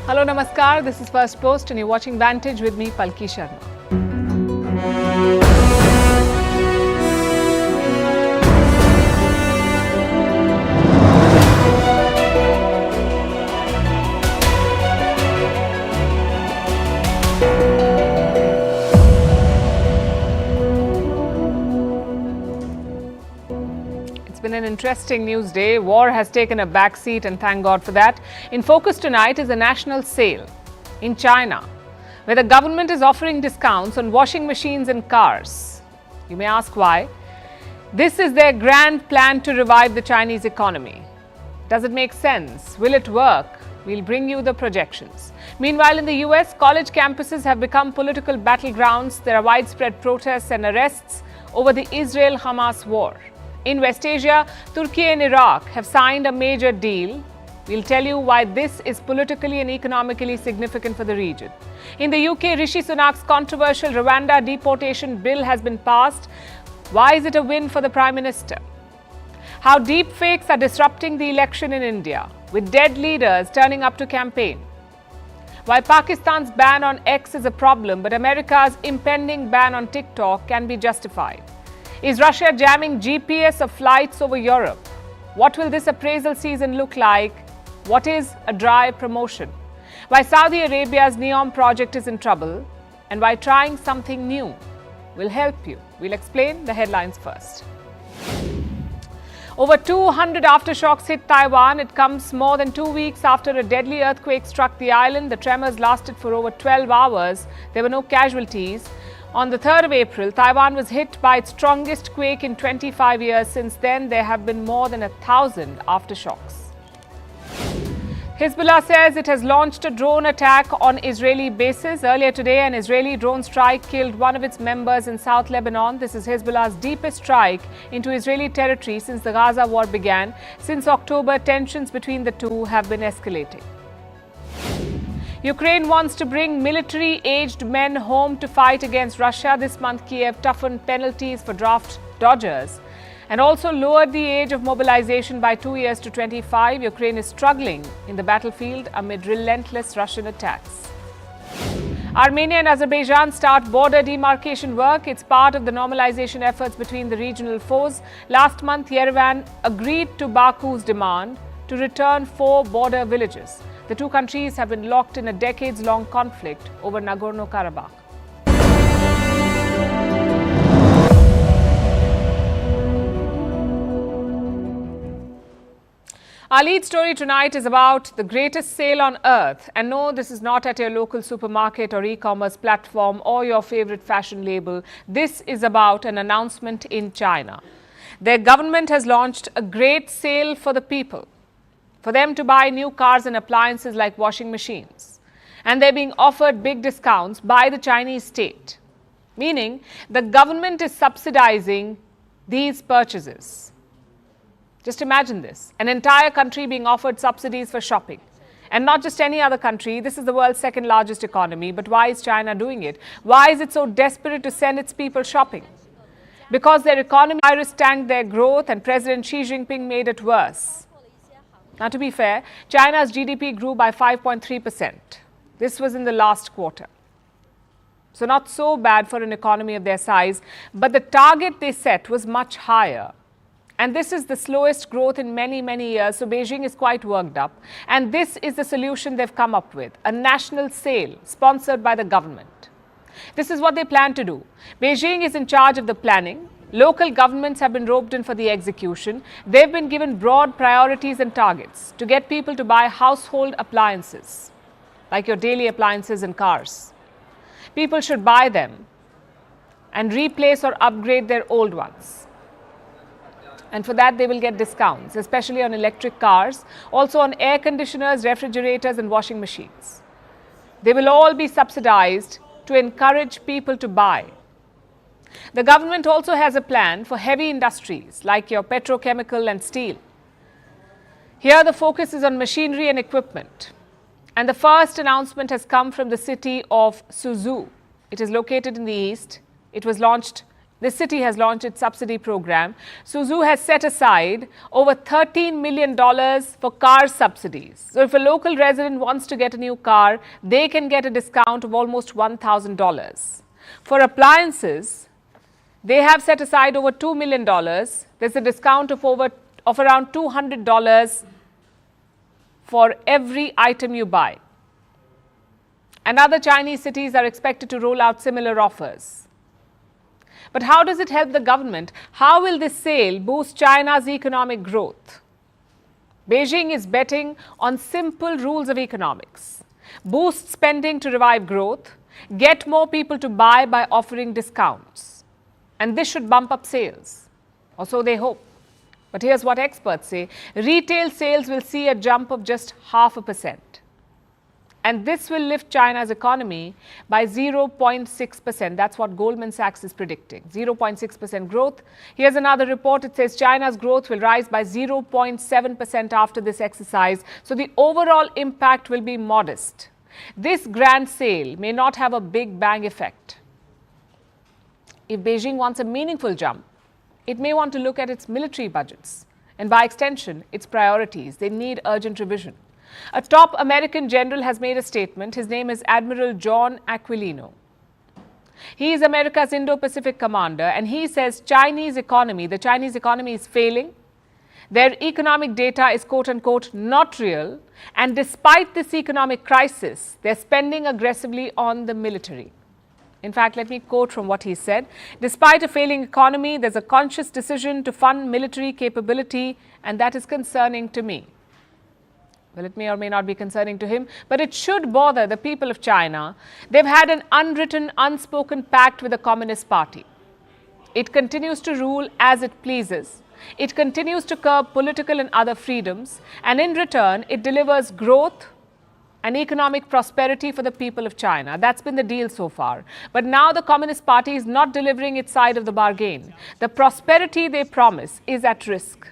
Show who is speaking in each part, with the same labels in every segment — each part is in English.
Speaker 1: Hello, Namaskar. This is First Post and you're watching Vantage with me, Palki Sharma. It's been an interesting news day. War has taken a backseat and thank God for that. In focus tonight is a national sale in China, where the government is offering discounts on washing machines and cars. You may ask why. This is their grand plan to revive the Chinese economy. Does it make sense? Will it work? We'll bring you the projections. Meanwhile, in the US, college campuses have become political battlegrounds. There are widespread protests and arrests over the Israel-Hamas war. In West Asia, Turkey and Iraq have signed a major deal. We'll tell you why this is politically and economically significant for the region. In the UK, Rishi Sunak's controversial Rwanda deportation bill has been passed. Why is it a win for the Prime Minister? How deepfakes are disrupting the election in India, with dead leaders turning up to campaign. Why Pakistan's ban on X is a problem, but America's impending ban on TikTok can be justified. Is Russia jamming GPS of flights over Europe? What will this appraisal season look like? What is a dry promotion? Why Saudi Arabia's Neom project is in trouble and why trying something new will help you. We'll explain the headlines first. Over 200 aftershocks hit Taiwan. It comes more than 2 weeks after a deadly earthquake struck the island. The tremors lasted for over 12 hours. There were no casualties. On the 3rd of April, Taiwan was hit by its strongest quake in 25 years. Since then, there have been more than 1,000 aftershocks. Hezbollah says it has launched a drone attack on Israeli bases. Earlier today, an Israeli drone strike killed one of its members in South Lebanon. This is Hezbollah's deepest strike into Israeli territory since the Gaza war began. Since October, tensions between the two have been escalating. Ukraine wants to bring military-aged men home to fight against Russia. This month, Kiev toughened penalties for draft dodgers and also lowered the age of mobilization by 2 years to 25. Ukraine is struggling in the battlefield amid relentless Russian attacks. Armenia and Azerbaijan start border demarcation work. It's part of the normalization efforts between the regional foes. Last month, Yerevan agreed to Baku's demand to return 4 border villages. The two countries have been locked in a decades-long conflict over Nagorno-Karabakh. Our lead story tonight is about the greatest sale on earth. And no, this is not at your local supermarket or e-commerce platform or your favorite fashion label. This is about an announcement in China. Their government has launched a great sale for the people, for them to buy new cars and appliances like washing machines. And they're being offered big discounts by the Chinese state, meaning the government is subsidizing these purchases. Just imagine this, an entire country being offered subsidies for shopping. And not just any other country, this is the world's second largest economy. But why is China doing it? Why is it so desperate to send its people shopping? Because their economy virus tanked their growth and President Xi Jinping made it worse. Now, to be fair, China's GDP grew by 5.3%. This was in the last quarter. So not so bad for an economy of their size, but the target they set was much higher. And this is the slowest growth in many, many years, so Beijing is quite worked up. And this is the solution they've come up with, a national sale sponsored by the government. This is what they plan to do. Beijing is in charge of the planning. Local governments have been roped in for the execution. They've been given broad priorities and targets to get people to buy household appliances, like your daily appliances and cars. People should buy them and replace or upgrade their old ones. And for that, they will get discounts, especially on electric cars, also on air conditioners, refrigerators, and washing machines. They will all be subsidized to encourage people to buy. The government also has a plan for heavy industries like your petrochemical and steel. Here, the focus is on machinery and equipment. And the first announcement has come from the city of Suzhou. It is located in the east. It was launched This city has launched its subsidy program. Suzhou has set aside over $13 million for car subsidies. So if a local resident wants to get a new car, they can get a discount of almost $1,000. For appliances, they have set aside over $2 million. There's a discount of around $200 for every item you buy. And other Chinese cities are expected to roll out similar offers. But how does it help the government? How will this sale boost China's economic growth? Beijing is betting on simple rules of economics. Boost spending to revive growth, get more people to buy by offering discounts. And this should bump up sales, or so they hope. But here's what experts say. Retail sales will see a jump of just 0.5%. And this will lift China's economy by 0.6%. That's what Goldman Sachs is predicting, 0.6% growth. Here's another report. It says China's growth will rise by 0.7% after this exercise. So the overall impact will be modest. This grand sale may not have a big bang effect. If Beijing wants a meaningful jump, it may want to look at its military budgets and by extension, its priorities. They need urgent revision. A top American general has made a statement. His name is Admiral John Aquilino. He is America's Indo-Pacific commander and he says the Chinese economy is failing. Their economic data is quote-unquote not real, and despite this economic crisis, they're spending aggressively on the military. In fact, let me quote from what he said. Despite a failing economy, there's a conscious decision to fund military capability, and that is concerning to me. Well, it may or may not be concerning to him, but it should bother the people of China. They've had an unwritten, unspoken pact with the Communist Party. It continues to rule as it pleases. It continues to curb political and other freedoms, and in return, it delivers growth and economic prosperity for the people of China. That's been the deal so far. But now the Communist Party is not delivering its side of the bargain. The prosperity they promise is at risk.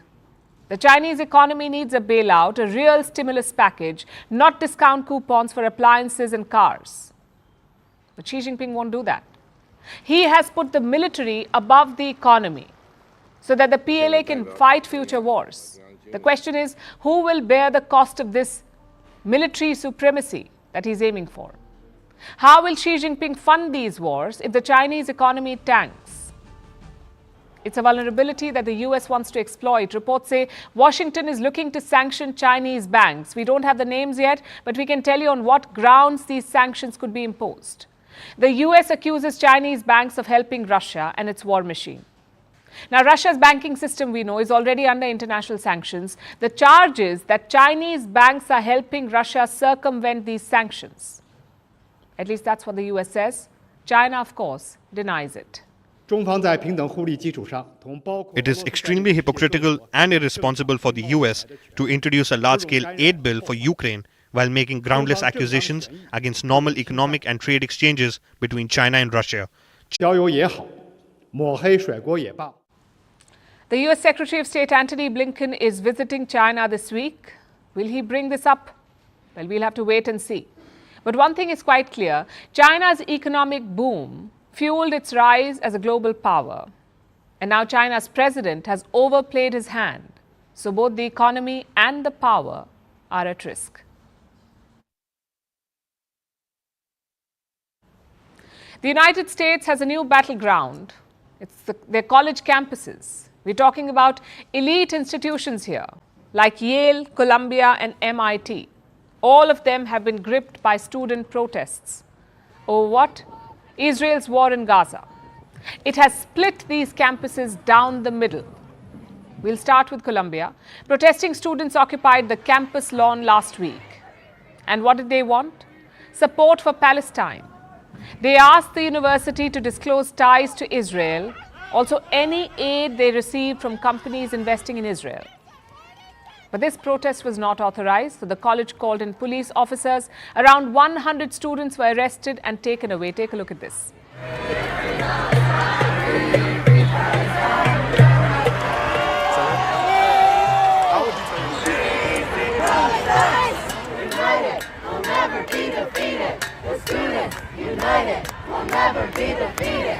Speaker 1: The Chinese economy needs a bailout, a real stimulus package, not discount coupons for appliances and cars. But Xi Jinping won't do that. He has put the military above the economy so that the PLA can fight future wars. The question is, who will bear the cost of this military supremacy that he's aiming for? How will Xi Jinping fund these wars if the Chinese economy tanks? It's a vulnerability that the US wants to exploit. Reports say Washington is looking to sanction Chinese banks. We don't have the names yet, but we can tell you on what grounds these sanctions could be imposed. The US accuses Chinese banks of helping Russia and its war machine. Now, Russia's banking system, we know, is already under international sanctions. The charge is that Chinese banks are helping Russia circumvent these sanctions. At least that's what the US says. China, of course, denies it.
Speaker 2: It is extremely hypocritical and irresponsible for the US to introduce a large-scale aid bill for Ukraine while making groundless accusations against normal economic and trade exchanges between China and Russia.
Speaker 1: The US Secretary of State Antony Blinken is visiting China this week. Will he bring this up? Well, we'll have to wait and see. But one thing is quite clear. China's economic boom fueled its rise as a global power. And now China's president has overplayed his hand. So both the economy and the power are at risk. The United States has a new battleground. It's their college campuses. We're talking about elite institutions here, like Yale, Columbia, and MIT. All of them have been gripped by student protests. Over what? Israel's war in Gaza. It has split these campuses down the middle. We'll start with Columbia. Protesting students occupied the campus lawn last week. And what did they want? Support for Palestine. They asked the university to disclose ties to Israel, also any aid they received from companies investing in Israel. But this protest was not authorized, so the college called in police officers. Around 100 students were arrested and taken away. Take a look at this.
Speaker 3: United, we'll never be defeated.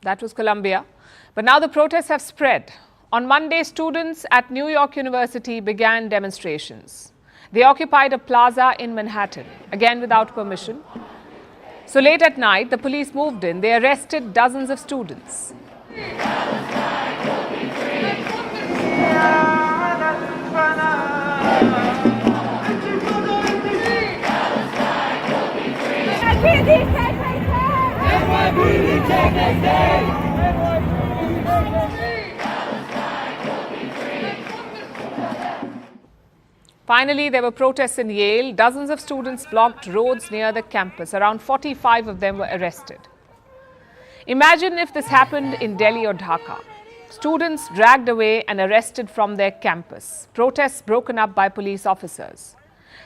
Speaker 1: That was Colombia. But now the protests have spread. On Monday, students at New York University began demonstrations. They occupied a plaza in Manhattan, again without permission. So late at night, the police moved in. They arrested dozens of students. Finally, there were protests in Yale. Dozens of students blocked roads near the campus. Around 45 of them were arrested. Imagine if this happened in Delhi or Dhaka. Students dragged away and arrested from their campus. Protests broken up by police officers.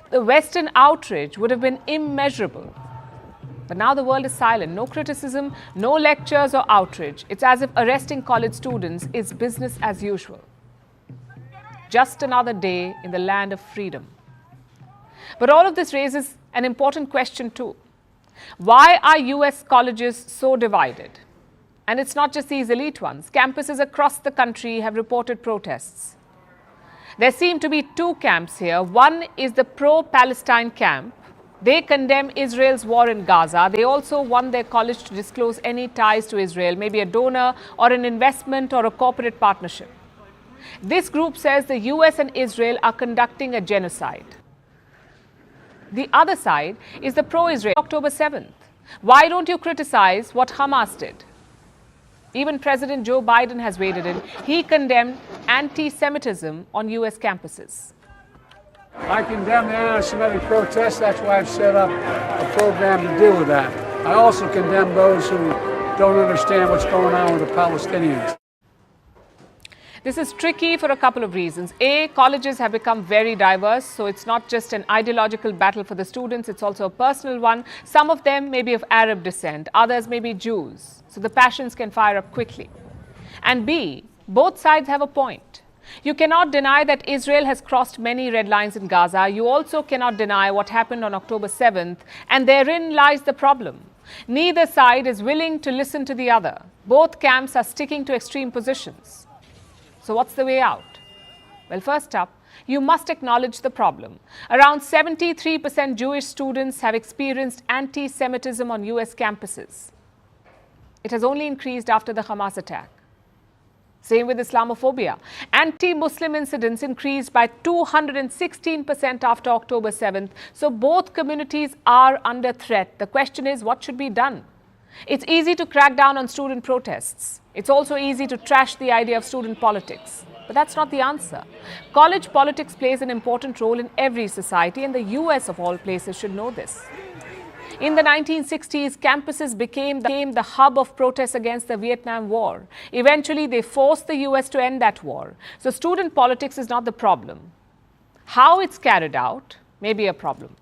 Speaker 1: The Western outrage would have been immeasurable. But now the world is silent. No criticism, no lectures or outrage. It's as if arresting college students is business as usual. Just another day in the land of freedom. But all of this raises an important question too. Why are US colleges so divided? And it's not just these elite ones. Campuses across the country have reported protests. There seem to be two camps here. One is the pro-Palestine camp. They condemn Israel's war in Gaza. They also want their college to disclose any ties to Israel, maybe a donor or an investment or a corporate partnership. This group says the US and Israel are conducting a genocide. The other side is the pro-Israel. October 7th. Why don't you criticize what Hamas did? Even President Joe Biden has waded in. He condemned anti-Semitism on US campuses.
Speaker 3: I condemn the anti-Semitic protests. That's why I've set up a program to deal with that. I also condemn those who don't understand what's going on with the Palestinians.
Speaker 1: This is tricky for a couple of reasons. A, colleges have become very diverse, so it's not just an ideological battle for the students, it's also a personal one. Some of them may be of Arab descent, others may be Jews, so the passions can fire up quickly. And B, both sides have a point. You cannot deny that Israel has crossed many red lines in Gaza. You also cannot deny what happened on October 7th, and therein lies the problem. Neither side is willing to listen to the other. Both camps are sticking to extreme positions. So what's the way out? Well, first up, you must acknowledge the problem. Around 73% Jewish students have experienced anti-Semitism on US campuses. It has only increased after the Hamas attack. Same with Islamophobia. Anti-Muslim incidents increased by 216% after October 7th. So both communities are under threat. The question is, what should be done? It's easy to crack down on student protests. It's also easy to trash the idea of student politics. But that's not the answer. College politics plays an important role in every society, and the US, of all places, should know this. In the 1960s, campuses became the hub of protests against the Vietnam War. Eventually, they forced the US to end that war. So student politics is not the problem. How it's carried out may be a problem.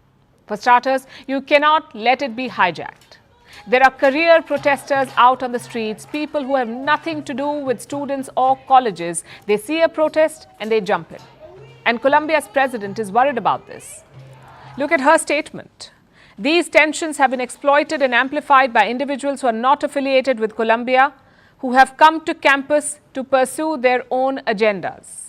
Speaker 1: For starters, you cannot let it be hijacked. There are career protesters out on the streets, people who have nothing to do with students or colleges. They see a protest and they jump in. And Colombia's president is worried about this. Look at her statement. These tensions have been exploited and amplified by individuals who are not affiliated with Colombia, who have come to campus to pursue their own agendas.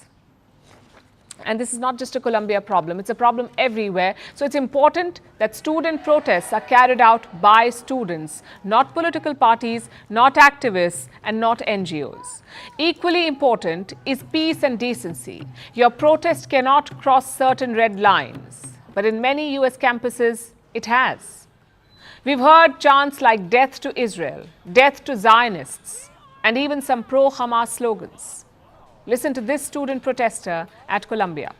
Speaker 1: And this is not just a Colombia problem, it's a problem everywhere. So it's important that student protests are carried out by students, not political parties, not activists, and not NGOs. Equally important is peace and decency. Your protest cannot cross certain red lines, but in many US campuses, it has. We've heard chants like death to Israel, death to Zionists, and even some pro-Hamas slogans. Listen to this student protester at Columbia.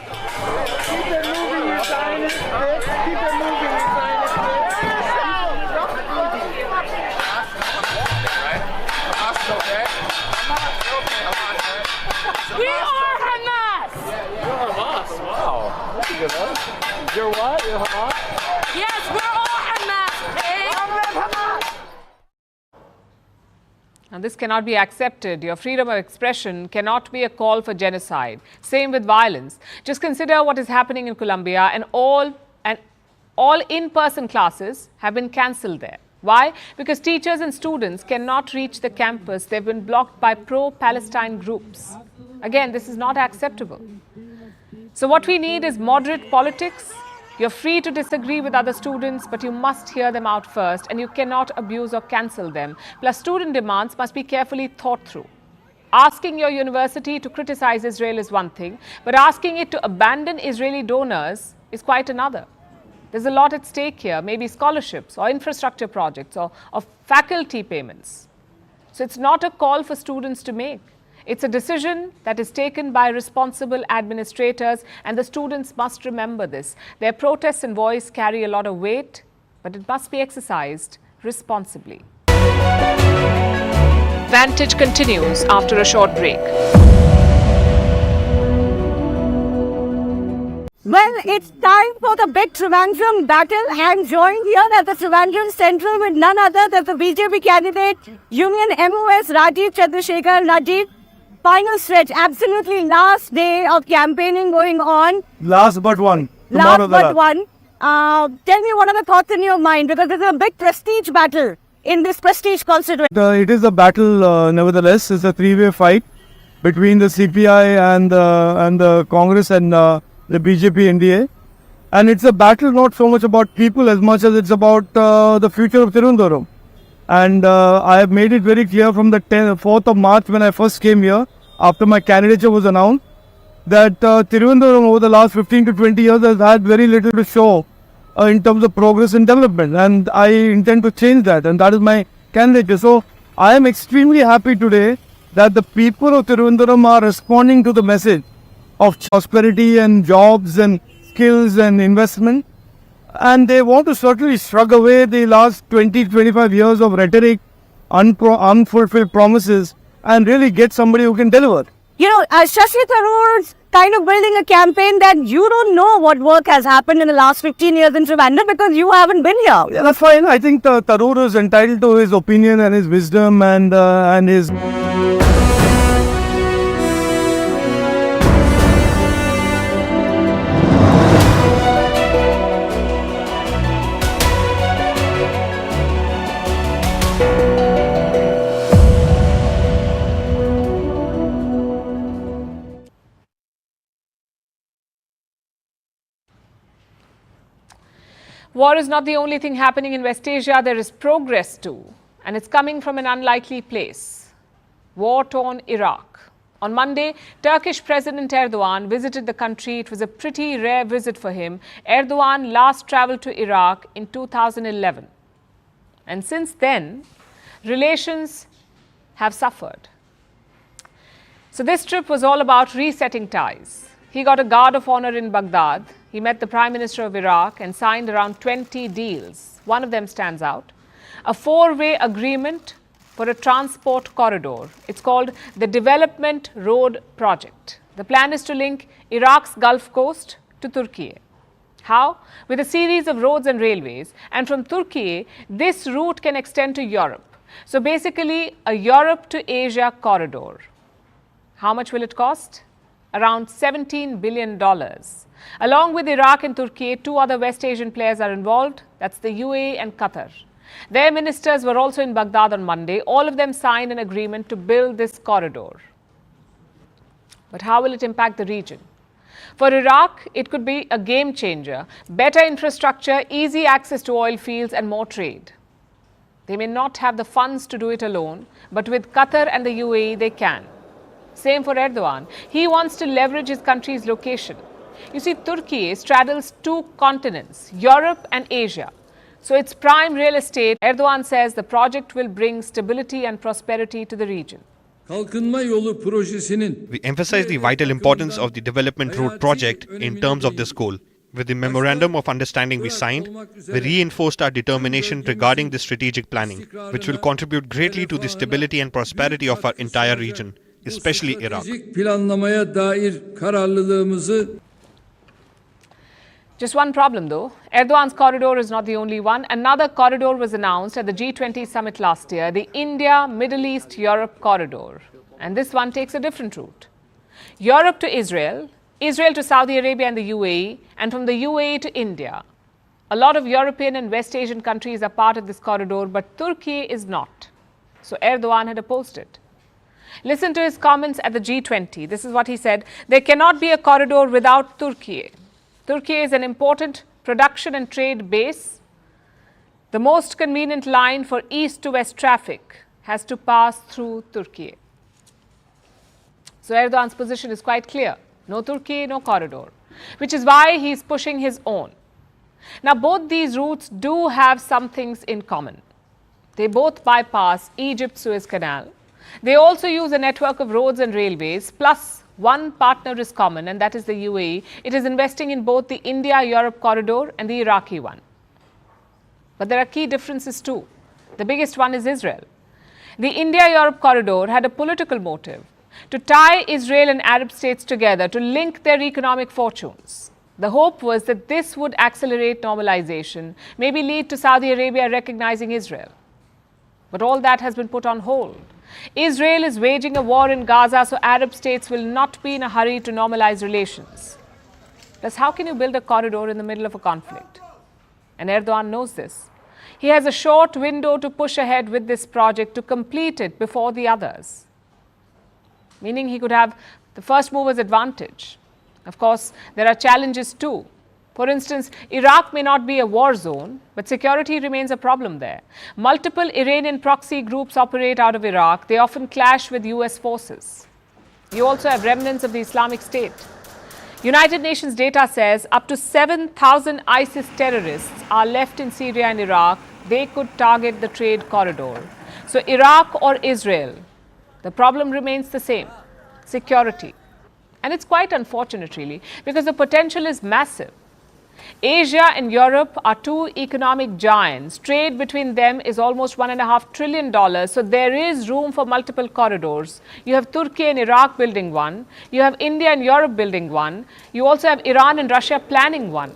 Speaker 4: Keep it moving, you Zionists. Keep it moving, you Zionists.
Speaker 5: We are Hamas!
Speaker 4: You're Hamas, wow. That's a good one. You're what? You're Hamas?
Speaker 5: Yes, we're all Hamas, pig!
Speaker 1: And this cannot be accepted. Your freedom of expression cannot be a call for genocide. Same with violence. Just consider what is happening in Colombia, and all in-person classes have been cancelled there. Why? Because teachers and students cannot reach the campus. They've been blocked by pro-Palestine groups. Again, this is not acceptable. So what we need is moderate politics. You're free to disagree with other students, but you must hear them out first, and you cannot abuse or cancel them. Plus, student demands must be carefully thought through. Asking your university to criticize Israel is one thing, but asking it to abandon Israeli donors is quite another. There's a lot at stake here, maybe scholarships or infrastructure projects or faculty payments. So it's not a call for students to make. It's a decision that is taken by responsible administrators, and the students must remember this. Their protests and voice carry a lot of weight, but it must be exercised responsibly. Vantage continues after a short break.
Speaker 6: Well, it's time for the big Trivandrum battle. I'm joined here at the Trivandrum Central with none other than the BJP candidate, Union MOS Rajiv Chandrasekhar. Rajiv, final stretch, absolutely last day of campaigning going on.
Speaker 7: Last but one.
Speaker 6: Last but one. Tell me, what are the thoughts in your mind? Because there's a big prestige battle in this prestige constituency.
Speaker 7: It is a battle, nevertheless. It's a three-way fight between the CPI and the Congress and the BJP NDA. And it's a battle not so much about people as much as it's about the future of Thiruvananthapuram. And I have made it very clear from the 4th of March when I first came here, after my candidature was announced, that Thiruvananthapuram over the last 15 to 20 years has had very little to show in terms of progress and development. And I intend to change that, and that is my candidature. So I am extremely happy today that the people of Trivandrum are responding to the message of prosperity and jobs and skills and investment. And they want to certainly shrug away the last 20-25 years of rhetoric, unfulfilled promises, and really get somebody who can deliver.
Speaker 6: You know, Shashi Tharoor's kind of building a campaign that you don't know what work has happened in the last 15 years in Trivandrum because you haven't been here.
Speaker 7: Yeah, that's fine. I think Tharoor is entitled to his opinion and his wisdom and his...
Speaker 1: War is not the only thing happening in West Asia. There is progress too, and it's coming from an unlikely place. War-torn Iraq. On Monday, Turkish President Erdogan visited the country. It was a pretty rare visit for him. Erdogan last travelled to Iraq in 2011. And since then, relations have suffered. So this trip was all about resetting ties. He got a guard of honor in Baghdad. He met the Prime Minister of Iraq and signed around 20 deals. One of them stands out. A 4-way agreement for a transport corridor. It's called the Development Road Project. The plan is to link Iraq's Gulf Coast to Turkey. How? With a series of roads and railways. And from Turkey, this route can extend to Europe. So basically, a Europe to Asia corridor. How much will it cost? Around $17 billion. Along with Iraq and Turkey, 2 other West Asian players are involved. That's the UAE and Qatar. Their ministers were also in Baghdad on Monday. All of them signed an agreement to build this corridor. But how will it impact the region? For Iraq, it could be a game changer. Better infrastructure, easy access to oil fields and more trade. They may not have the funds to do it alone, but with Qatar and the UAE, they can. Same for Erdogan. He wants to leverage his country's location. You see, Turkey straddles 2 continents, Europe and Asia. So it's prime real estate. Erdogan says the project will bring stability and prosperity to the region.
Speaker 2: We emphasize the vital importance of the Development Road Project in terms of this goal. With the Memorandum of Understanding we signed, we reinforced our determination regarding the strategic planning, which will contribute greatly to the stability and prosperity of our entire region, especially Iraq.
Speaker 1: Just one problem though. Erdogan's corridor is not the only one. Another corridor was announced at the G20 summit last year, the India, Middle East, Europe corridor. And this one takes a different route. Europe to Israel, Israel to Saudi Arabia and the UAE, and from the UAE to India. A lot of European and West Asian countries are part of this corridor, but Turkey is not. So Erdogan had opposed it. Listen to his comments at the G20. This is what he said: there cannot be a corridor without Turkey. Turkey is an important production and trade base. The most convenient line for east to west traffic has to pass through Turkey. So Erdogan's position is quite clear: no Turkey, no corridor, which is why he is pushing his own. Now, both these routes do have some things in common. They both bypass Egypt's Suez Canal. They also use a network of roads and railways, plus one partner is common, and that is the UAE. It is investing in both the India-Europe corridor and the Iraqi one. But there are key differences too. The biggest one is Israel. The India-Europe corridor had a political motive to tie Israel and Arab states together to link their economic fortunes. The hope was that this would accelerate normalization, maybe lead to Saudi Arabia recognizing Israel. But all that has been put on hold. Israel is waging a war in Gaza, so Arab states will not be in a hurry to normalize relations. Plus, how can you build a corridor in the middle of a conflict? And Erdogan knows this. He has a short window to push ahead with this project to complete it before the others. Meaning he could have the first mover's advantage. Of course, there are challenges too. For instance, Iraq may not be a war zone, but security remains a problem there. Multiple Iranian proxy groups operate out of Iraq. They often clash with US forces. You also have remnants of the Islamic State. United Nations data says up to 7,000 ISIS terrorists are left in Syria and Iraq. They could target the trade corridor. So Iraq or Israel, the problem remains the same: security. And it's quite unfortunate really, because the potential is massive. Asia and Europe are two economic giants. Trade between them is almost $1.5 trillion. So there is room for multiple corridors. You have Turkey and Iraq building one. You have India and Europe building one. You also have Iran and Russia planning one.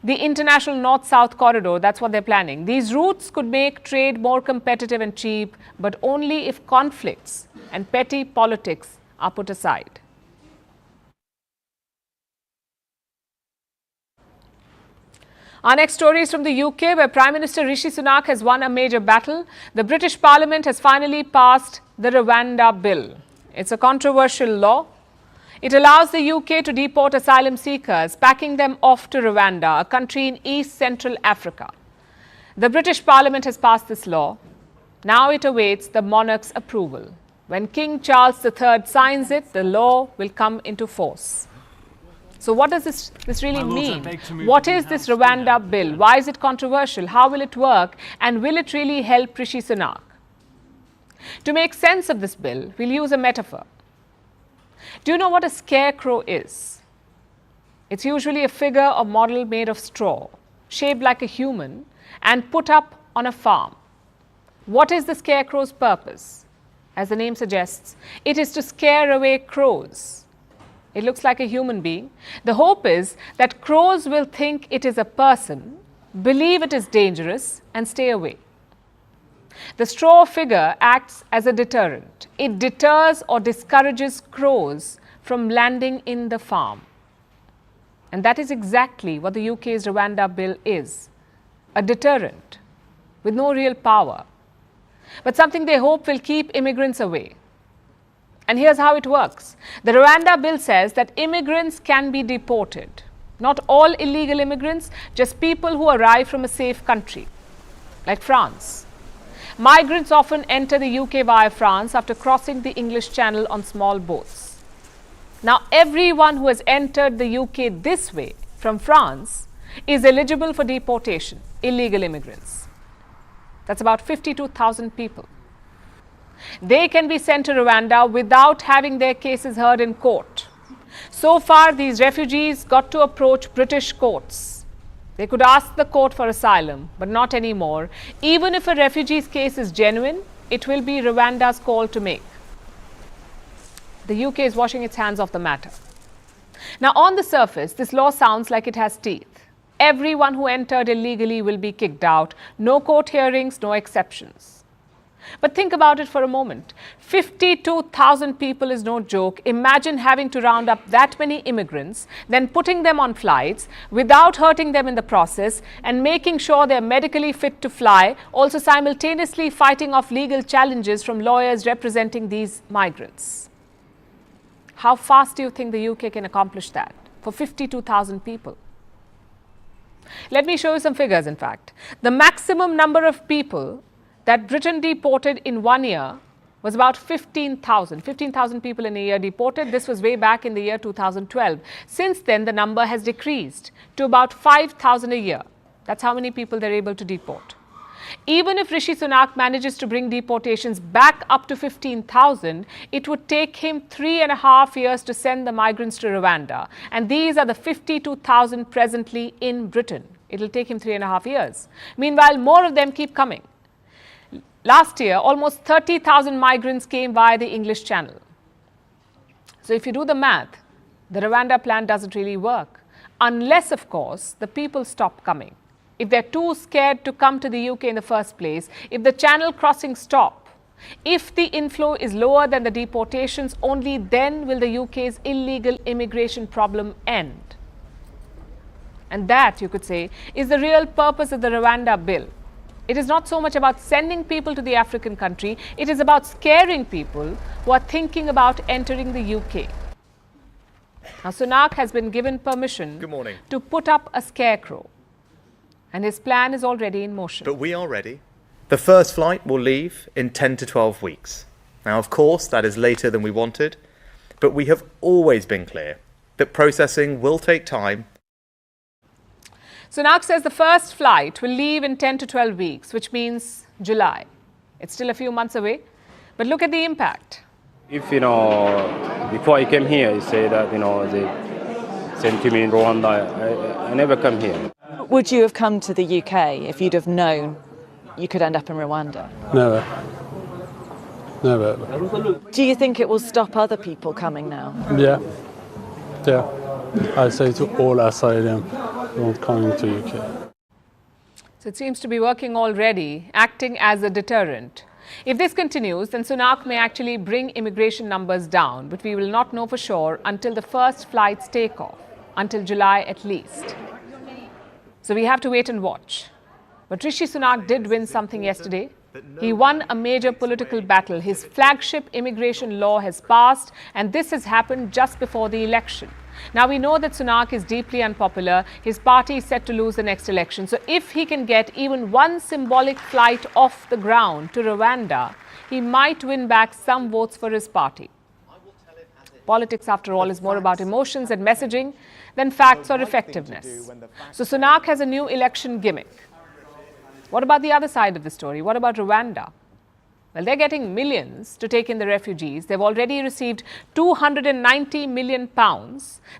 Speaker 1: The international north-south corridor, that's what they're planning. These routes could make trade more competitive and cheap, but only if conflicts and petty politics are put aside. Our next story is from the UK, where Prime Minister Rishi Sunak has won a major battle. The British Parliament has finally passed the Rwanda Bill. It's a controversial law. It allows the UK to deport asylum seekers, packing them off to Rwanda, a country in East Central Africa. The British Parliament has passed this law. Now it awaits the monarch's approval. When King Charles III signs it, the law will come into force. So what does this really mean? What is this Rwanda bill? Why is it controversial? How will it work? And will it really help Rishi Sunak? To make sense of this bill, we'll use a metaphor. Do you know what a scarecrow is? It's usually a figure or model made of straw, shaped like a human, and put up on a farm. What is the scarecrow's purpose? As the name suggests, it is to scare away crows. It looks like a human being. The hope is that crows will think it is a person, believe it is dangerous, and stay away. The straw figure acts as a deterrent. It deters or discourages crows from landing in the farm. And that is exactly what the UK's Rwanda bill is: a deterrent with no real power, but something they hope will keep immigrants away. And here's how it works. The Rwanda bill says that immigrants can be deported. Not all illegal immigrants, just people who arrive from a safe country, like France. Migrants often enter the UK via France after crossing the English Channel on small boats. Now, everyone who has entered the UK this way from France is eligible for deportation, illegal immigrants. That's about 52,000 people. They can be sent to Rwanda without having their cases heard in court. So far, these refugees got to approach British courts. They could ask the court for asylum, but not anymore. Even if a refugee's case is genuine, it will be Rwanda's call to make. The UK is washing its hands of the matter. Now, on the surface, this law sounds like it has teeth. Everyone who entered illegally will be kicked out. No court hearings, no exceptions. But think about it for a moment. 52,000 people is no joke. Imagine having to round up that many immigrants, then putting them on flights without hurting them in the process and making sure they're medically fit to fly, also simultaneously fighting off legal challenges from lawyers representing these migrants. How fast do you think the UK can accomplish that for 52,000 people? Let me show you some figures, in fact. The maximum number of people that Britain deported in 1 year was about 15,000. 15,000 people in a year deported. This was way back in the year 2012. Since then, the number has decreased to about 5,000 a year. That's how many people they're able to deport. Even if Rishi Sunak manages to bring deportations back up to 15,000, it would take him 3.5 years to send the migrants to Rwanda. And these are the 52,000 presently in Britain. It'll take him 3.5 years. Meanwhile, more of them keep coming. Last year, almost 30,000 migrants came via the English Channel. So if you do the math, the Rwanda plan doesn't really work. Unless, of course, the people stop coming. If they're too scared to come to the UK in the first place, if the channel crossings stop, if the inflow is lower than the deportations, only then will the UK's illegal immigration problem end. And that, you could say, is the real purpose of the Rwanda bill. It is not so much about sending people to the African country, it is about scaring people who are thinking about entering the UK. Now, Sunak has been given permission to put up a scarecrow, and his plan is already in motion.
Speaker 8: But we are ready. The first flight will leave in 10 to 12 weeks. Now, of course, that is later than we wanted, but we have always been clear that processing will take time.
Speaker 1: Sunak says the first flight will leave in 10 to 12 weeks, which means July. It's still a few months away, but look at the impact.
Speaker 9: If, before I came here, you say that, they sent me in Rwanda, I never come here.
Speaker 10: Would you have come to the UK if you'd have known you could end up in Rwanda?
Speaker 11: Never. Never.
Speaker 10: Do you think it will stop other people coming now?
Speaker 11: Yeah. I say to all asylum, don't come into UK.
Speaker 1: So it seems to be working already, acting as a deterrent. If this continues, then Sunak may actually bring immigration numbers down, but we will not know for sure until the first flights take off, until July at least. So we have to wait and watch. But Rishi Sunak did win something yesterday. He won a major political battle. His flagship immigration law has passed, and this has happened just before the election. Now, we know that Sunak is deeply unpopular. His party is set to lose the next election. So if he can get even one symbolic flight off the ground to Rwanda, he might win back some votes for his party. Politics, after all, is more about emotions and messaging than facts or effectiveness. So Sunak has a new election gimmick. What about the other side of the story? What about Rwanda? Well, they're getting millions to take in the refugees. They've already received £290 million.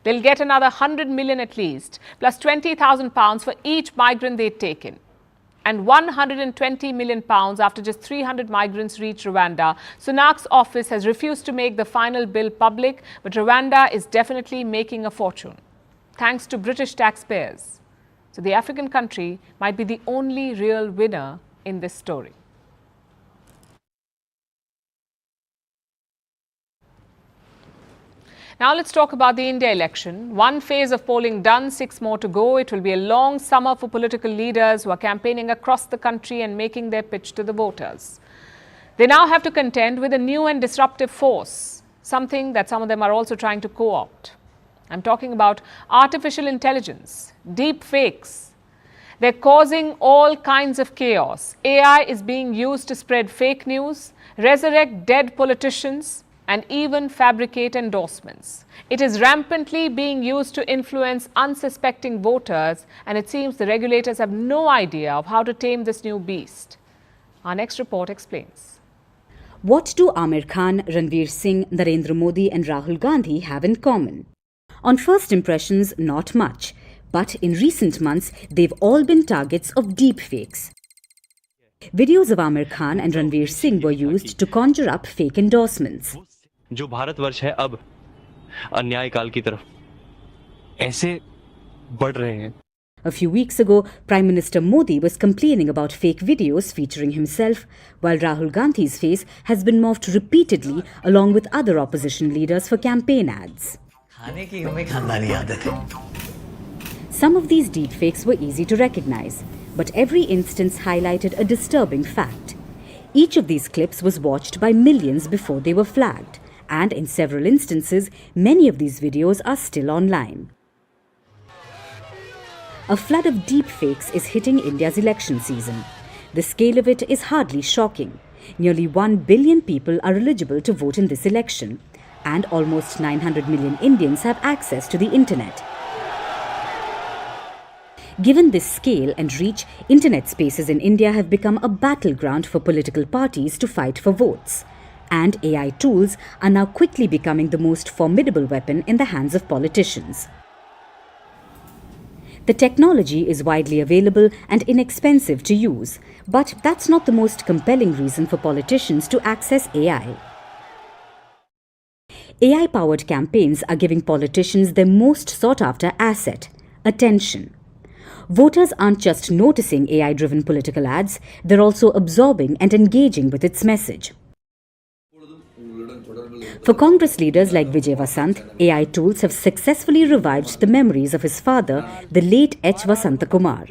Speaker 1: They'll get another 100 million at least, plus £20,000 for each migrant they've taken. And £120 million after just 300 migrants reach Rwanda. Sunak's office has refused to make the final bill public, but Rwanda is definitely making a fortune, thanks to British taxpayers. So the African country might be the only real winner in this story. Now let's talk about the India election. One phase of polling done, 6 more to go. It will be a long summer for political leaders who are campaigning across the country and making their pitch to the voters. They now have to contend with a new and disruptive force, something that some of them are also trying to co-opt. I'm talking about artificial intelligence, deep fakes. They're causing all kinds of chaos. AI is being used to spread fake news, resurrect dead politicians, and even fabricate endorsements. It is rampantly being used to influence unsuspecting voters, and it seems the regulators have no idea of how to tame this new beast. Our next report explains.
Speaker 12: What do Amir Khan, Ranveer Singh, Narendra Modi and Rahul Gandhi have in common? On first impressions, not much. But in recent months, they've all been targets of deepfakes. Videos of Amir Khan and Ranveer Singh were used to conjure up fake endorsements.
Speaker 13: जो भारतवर्ष है अब अन्याय काल की तरफ ऐसे बढ़ रहे हैं.
Speaker 12: A few weeks ago, Prime Minister Modi was complaining about fake videos featuring himself, while Rahul Gandhi's face has been morphed repeatedly along with other opposition leaders for campaign ads. Some of these deepfakes were easy to recognize, but every instance highlighted a disturbing fact. Each of these clips was watched by millions before they were flagged, and in several instances, many of these videos are still online. A flood of deepfakes is hitting India's election season. The scale of it is hardly shocking. Nearly 1 billion people are eligible to vote in this election, and almost 900 million Indians have access to the internet. Given this scale and reach, internet spaces in India have become a battleground for political parties to fight for votes. And AI tools are now quickly becoming the most formidable weapon in the hands of politicians. The technology is widely available and inexpensive to use, but that's not the most compelling reason for politicians to access AI. AI-powered campaigns are giving politicians their most sought-after asset, attention. Voters aren't just noticing AI-driven political ads, they're also absorbing and engaging with its message. For Congress leaders like Vijay Vasant, AI tools have successfully revived the memories of his father, the late H. Vasantakumar.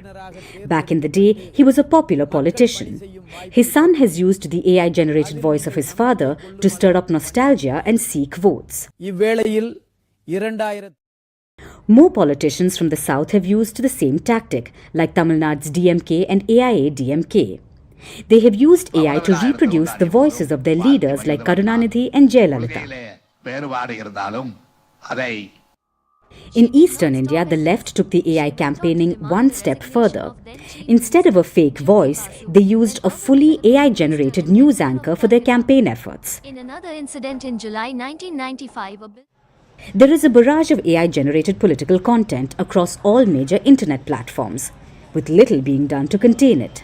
Speaker 12: Back in the day, he was a popular politician. His son has used the AI-generated voice of his father to stir up nostalgia and seek votes. More politicians from the south have used the same tactic, like Tamil Nadu's DMK and AIA-DMK. They have used AI to reproduce the voices of their leaders like Karunanidhi and Jayalalitha. In eastern India, the left took the AI campaigning one step further. Instead of a fake voice, they used a fully AI-generated news anchor for their campaign efforts.
Speaker 5: In another incident in July 1995,
Speaker 12: there is a barrage of AI-generated political content across all major internet platforms, with little being done to contain it.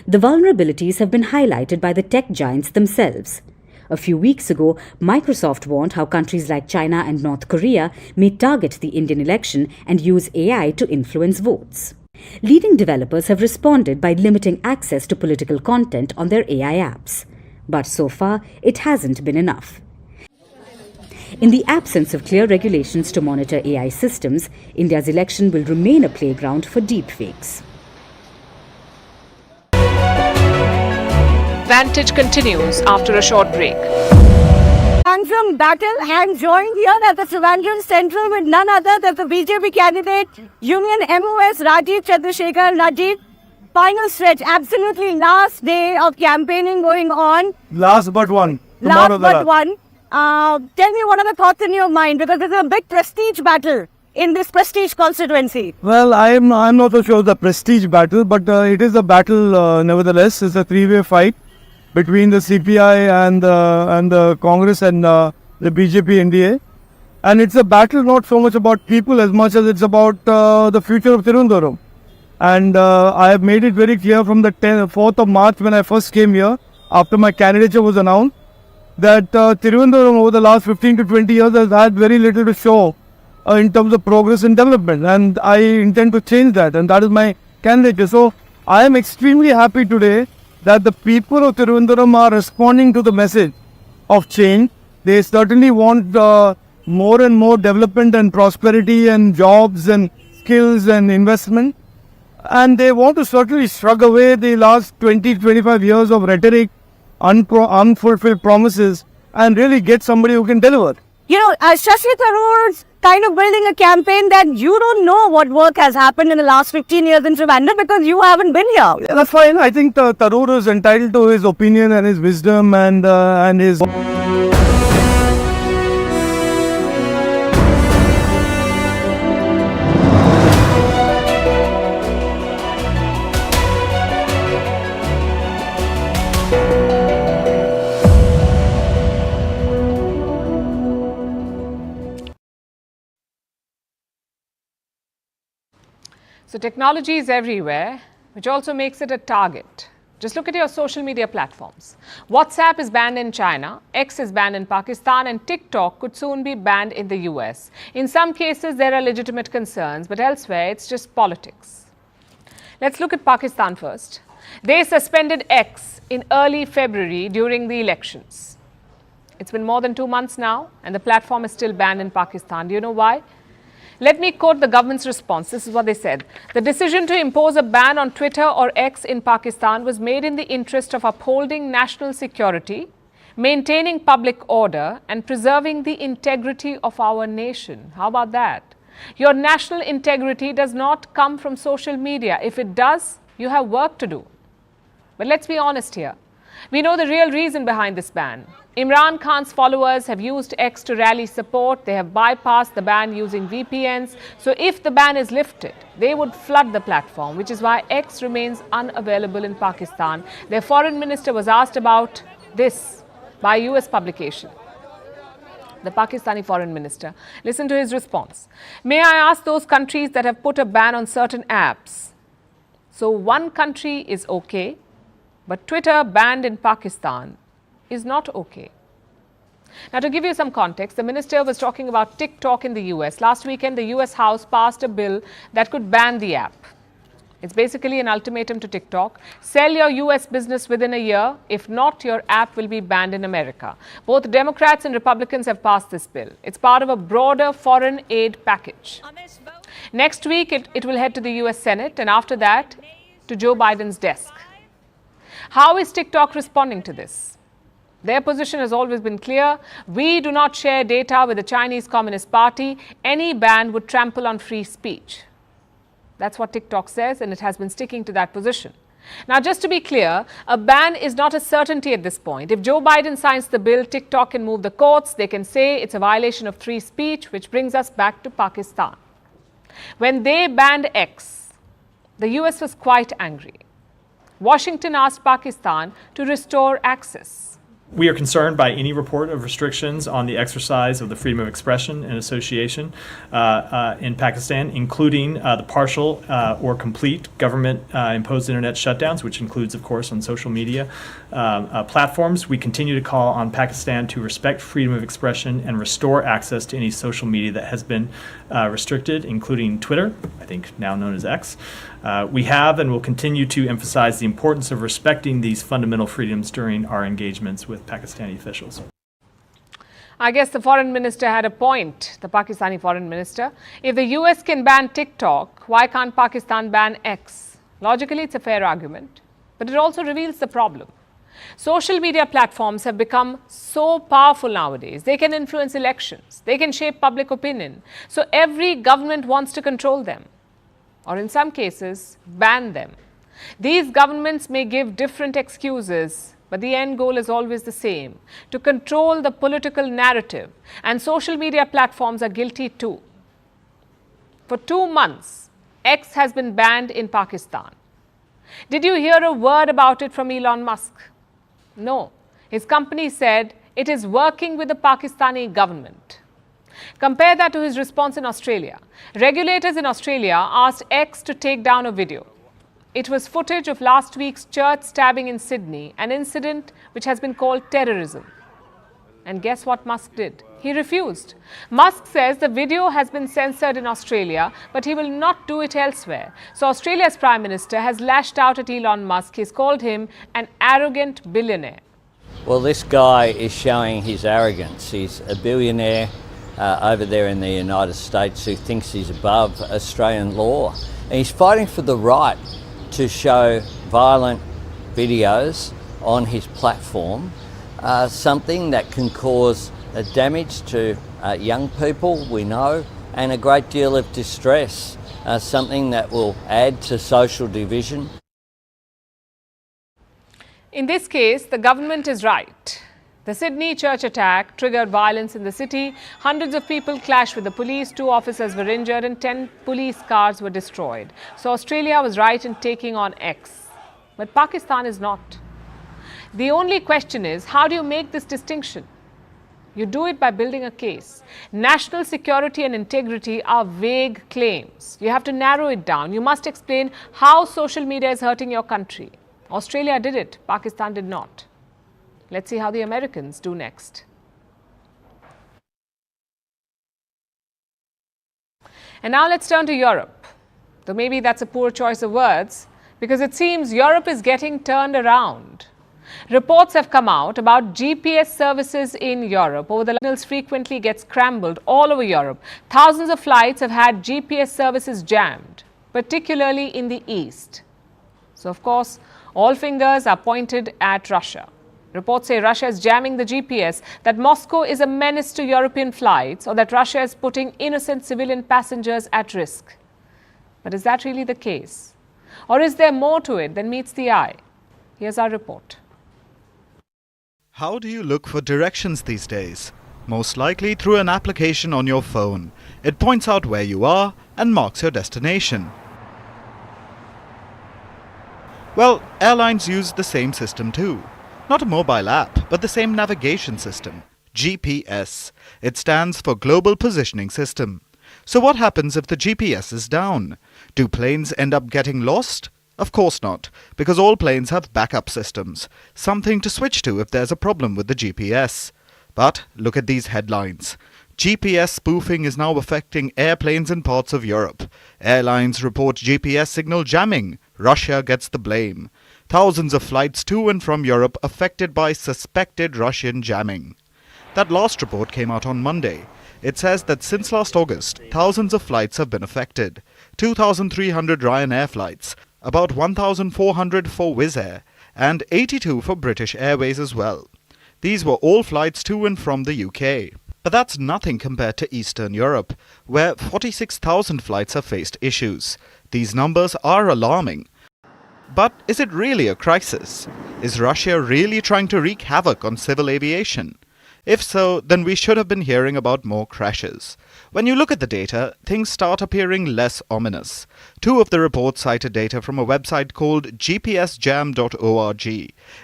Speaker 12: The vulnerabilities have been highlighted by the tech giants themselves. A few weeks ago, Microsoft warned how countries like China and North Korea may target the Indian election and use AI to influence votes. Leading developers have responded by limiting access to political content on their AI apps. But so far, it hasn't been enough. In the absence of clear regulations to monitor AI systems, India's election will remain a playground for deepfakes.
Speaker 1: Vantage continues after a short break.
Speaker 6: Trivandrum battle. I am joined here at the Trivandrum Central with none other than the BJP candidate, Union MOS Rajiv Chandrasekhar. Rajiv, final stretch, absolutely last day of campaigning going on.
Speaker 7: Last but one.
Speaker 6: Last but one. Tell me, what are the thoughts in your mind? Because there's a big prestige battle in this prestige constituency.
Speaker 7: Well, I'm not so sure the prestige battle, but it is a battle nevertheless. It's a three-way fight between the CPI and the Congress and the BJP NDA. And it's a battle not so much about people as much as it's about the future of Thiruvananthapuram. And I have made it very clear from the 4th of March when I first came here, after my candidature was announced, that Thiruvananthapuram over the last 15 to 20 years has had very little to show in terms of progress and development. And I intend to change that, and that is my candidature. So I am extremely happy today that the people of Trivandrum are responding to the message of change. They certainly want more and more development and prosperity and jobs and skills and investment. And they want to certainly shrug away the last 20-25 years of rhetoric, unfulfilled promises, and really get somebody who can deliver.
Speaker 6: You know, Shashi Tharoor's kind of building a campaign that you don't know what work has happened in the last 15 years in Trivandrum because you haven't been here.
Speaker 7: Yeah, that's fine. I think Tharoor is entitled to his opinion and his wisdom and his...
Speaker 1: So technology is everywhere, which also makes it a target. Just look at your social media platforms. WhatsApp is banned in China, X is banned in Pakistan, and TikTok could soon be banned in the US. In some cases, there are legitimate concerns, but elsewhere, it's just politics. Let's look at Pakistan first. They suspended X in early February during the elections. It's been more than 2 months now, and the platform is still banned in Pakistan. Do you know why? Let me quote the government's response. This is what they said. The decision to impose a ban on Twitter or X in Pakistan was made in the interest of upholding national security, maintaining public order, and preserving the integrity of our nation. How about that? Your national integrity does not come from social media. If it does, you have work to do. But let's be honest here. We know the real reason behind this ban. Imran Khan's followers have used X to rally support. They have bypassed the ban using VPNs. So if the ban is lifted, they would flood the platform, which is why X remains unavailable in Pakistan. Their foreign minister was asked about this by a US publication. The Pakistani foreign minister. Listen to his response. May I ask those countries that have put a ban on certain apps? So one country is okay, but Twitter banned in Pakistan is not okay. Now, to give you some context, the minister was talking about TikTok in the US. Last weekend, the US House passed a bill that could ban the app. It's basically an ultimatum to TikTok. Sell your US business within a year. If not, your app will be banned in America. Both Democrats and Republicans have passed this bill. It's part of a broader foreign aid package. Next week, it will head to the US Senate, and after that, to Joe Biden's desk. How is TikTok responding to this? Their position has always been clear. We do not share data with the Chinese Communist Party. Any ban would trample on free speech. That's what TikTok says, and it has been sticking to that position. Now, just to be clear, a ban is not a certainty at this point. If Joe Biden signs the bill, TikTok can move the courts. They can say it's a violation of free speech, which brings us back to Pakistan. When they banned X, the US was quite angry. Washington asked Pakistan to restore access.
Speaker 14: We are concerned by any report of restrictions on the exercise of the freedom of expression and association in Pakistan, including the partial or complete government-imposed internet shutdowns, which includes, of course, on social media platforms. We continue to call on Pakistan to respect freedom of expression and restore access to any social media that has been restricted, including Twitter, I think now known as X. We have and will continue to emphasize the importance of respecting these fundamental freedoms during our engagements with Pakistani officials.
Speaker 1: I guess the foreign minister had a point, the Pakistani foreign minister. If the US can ban TikTok, why can't Pakistan ban X? Logically, it's a fair argument, but it also reveals the problem. Social media platforms have become so powerful nowadays. They can influence elections. They can shape public opinion. So every government wants to control them, or in some cases, ban them. These governments may give different excuses, but the end goal is always the same, to control the political narrative. And social media platforms are guilty too. For 2 months, X has been banned in Pakistan. Did you hear a word about it from Elon Musk? No. His company said it is working with the Pakistani government. Compare that to his response in Australia. Regulators in Australia asked X to take down a video. It was footage of last week's church stabbing in Sydney, an incident which has been called terrorism. And guess what Musk did? He refused. Musk says the video has been censored in Australia, but he will not do it elsewhere. So Australia's Prime Minister has lashed out at Elon Musk. He's called him an arrogant billionaire.
Speaker 15: Well, this guy is showing his arrogance. He's a billionaire over there in the United States who thinks he's above Australian law. And he's fighting for the right to show violent videos on his platform, something that can cause damage to young people, we know, and a great deal of distress, something that will add to social division.
Speaker 1: In this case, the government is right. The Sydney church attack triggered violence in the city. Hundreds of people clashed with the police, 2 officers were injured and 10 police cars were destroyed. So Australia was right in taking on X. But Pakistan is not. The only question is, how do you make this distinction? You do it by building a case. National security and integrity are vague claims. You have to narrow it down. You must explain how social media is hurting your country. Australia did it, Pakistan did not. Let's see how the Americans do next. And now let's turn to Europe. Though maybe that's a poor choice of words, because it seems Europe is getting turned around. Reports have come out about GPS services in Europe. Over the signals frequently get scrambled all over Europe. Thousands of flights have had GPS services jammed, particularly in the east. So, of course, all fingers are pointed at Russia. Reports say Russia is jamming the GPS, that Moscow is a menace to European flights, or that Russia is putting innocent civilian passengers at risk. But is that really the case? Or is there more to it than meets the eye? Here's our report.
Speaker 16: How do you look for directions these days? Most likely through an application on your phone. It points out where you are and marks your destination. Well, airlines use the same system too. Not a mobile app, but the same navigation system, GPS. It stands for Global Positioning System. So what happens if the GPS is down? Do planes end up getting lost? Of course not, because all planes have backup systems, something to switch to if there's a problem with the GPS. But look at these headlines. GPS spoofing is now affecting airplanes in parts of Europe. Airlines report GPS signal jamming. Russia gets the blame. Thousands of flights to and from Europe affected by suspected Russian jamming. That last report came out on Monday. It says that since last August, thousands of flights have been affected. 2,300 Ryanair flights, about 1,400 for Wizz Air, and 82 for British Airways as well. These were all flights to and from the UK. But that's nothing compared to Eastern Europe, where 46,000 flights have faced issues. These numbers are alarming. But is it really a crisis? Is Russia really trying to wreak havoc on civil aviation? If so, then we should have been hearing about more crashes. When you look at the data, things start appearing less ominous. Two of the reports cited data from a website called gpsjam.org.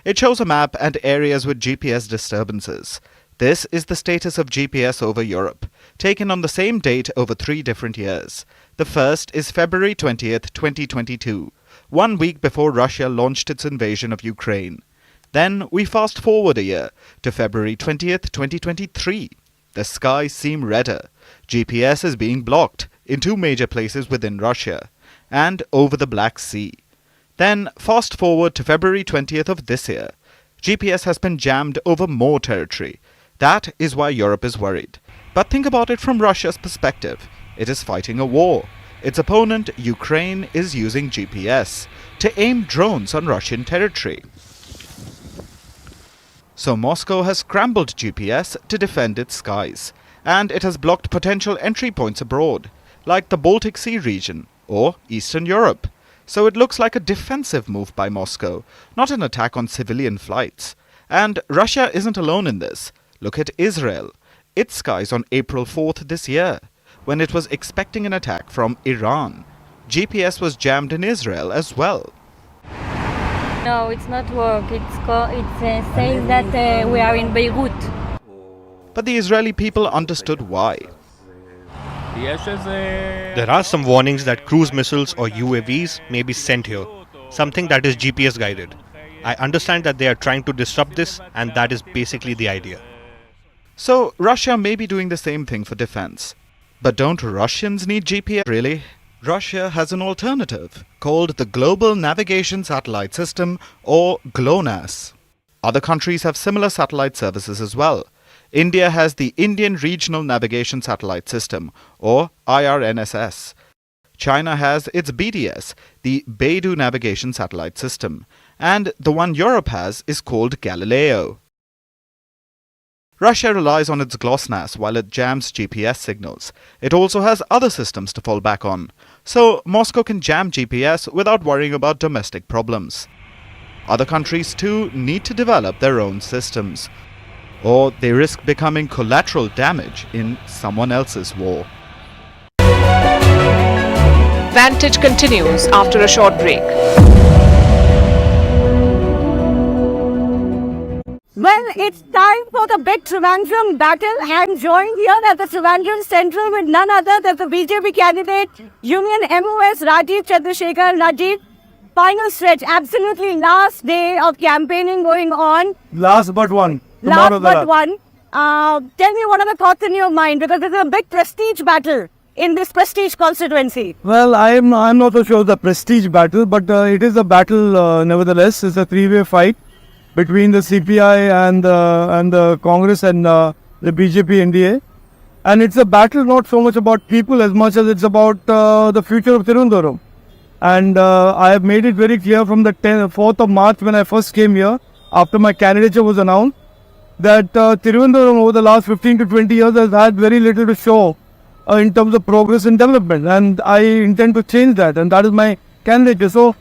Speaker 16: It shows a map and areas with GPS disturbances. This is the status of GPS over Europe, taken on the same date over 3 different years. The first is February 20th, 2022, 1 week before Russia launched its invasion of Ukraine. Then we fast forward a year to February 20th, 2023. The skies seem redder. GPS is being blocked in 2 major places within Russia and over the Black Sea. Then fast forward to February 20th of this year. GPS has been jammed over more territory. That is why Europe is worried. But think about it from Russia's perspective. It is fighting a war. Its opponent, Ukraine, is using GPS to aim drones on Russian territory. So Moscow has scrambled GPS to defend its skies, and it has blocked potential entry points abroad, like the Baltic Sea region or Eastern Europe. So it looks like a defensive move by Moscow, not an attack on civilian flights. And Russia isn't alone in this. Look at Israel. Its skies on April 4th this year, when it was expecting an attack from Iran. GPS was jammed in Israel as well.
Speaker 17: No, it's not work. It's saying that we are in Beirut.
Speaker 16: But the Israeli people understood why.
Speaker 2: There are some warnings that cruise missiles or UAVs may be sent here, something that is GPS guided. I understand that they are trying to disrupt this, and that is basically the idea.
Speaker 16: So Russia may be doing the same thing for defense. But don't Russians need GPS really? Russia has an alternative called the Global Navigation Satellite System, or GLONASS. Other countries have similar satellite services as well. India has the Indian Regional Navigation Satellite System, or IRNSS. China has its BDS, the Beidou Navigation Satellite System. And the one Europe has is called Galileo. Russia relies on its GLONASS while it jams GPS signals. It also has other systems to fall back on. So Moscow can jam GPS without worrying about domestic problems. Other countries too need to develop their own systems, or they risk becoming collateral damage in someone else's war.
Speaker 1: Vantage continues after a short break.
Speaker 6: Well, it's time for the big Trivandrum battle. I'm joined here at the Trivandrum Central with none other than the BJP candidate, Union MOS Rajiv Chandrasekhar. Rajiv, final stretch, absolutely last day of campaigning going on.
Speaker 7: Last but one.
Speaker 6: Last but one. Tell me, what are the thoughts in your mind? Because there's a big prestige battle in this prestige constituency.
Speaker 7: Well, I'm not so sure the prestige battle, but it is a battle nevertheless. It's a three-way fight between the CPI and the Congress and the BJP NDA. And it's a battle not so much about people as much as it's about the future of Thiruvananthapuram. And I have made it very clear from the 4th of March when I first came here, after my candidature was announced, that Trivandrum over the last 15 to 20 years has had very little to show in terms of progress and development, and I intend to change that, and that is my candidature. So.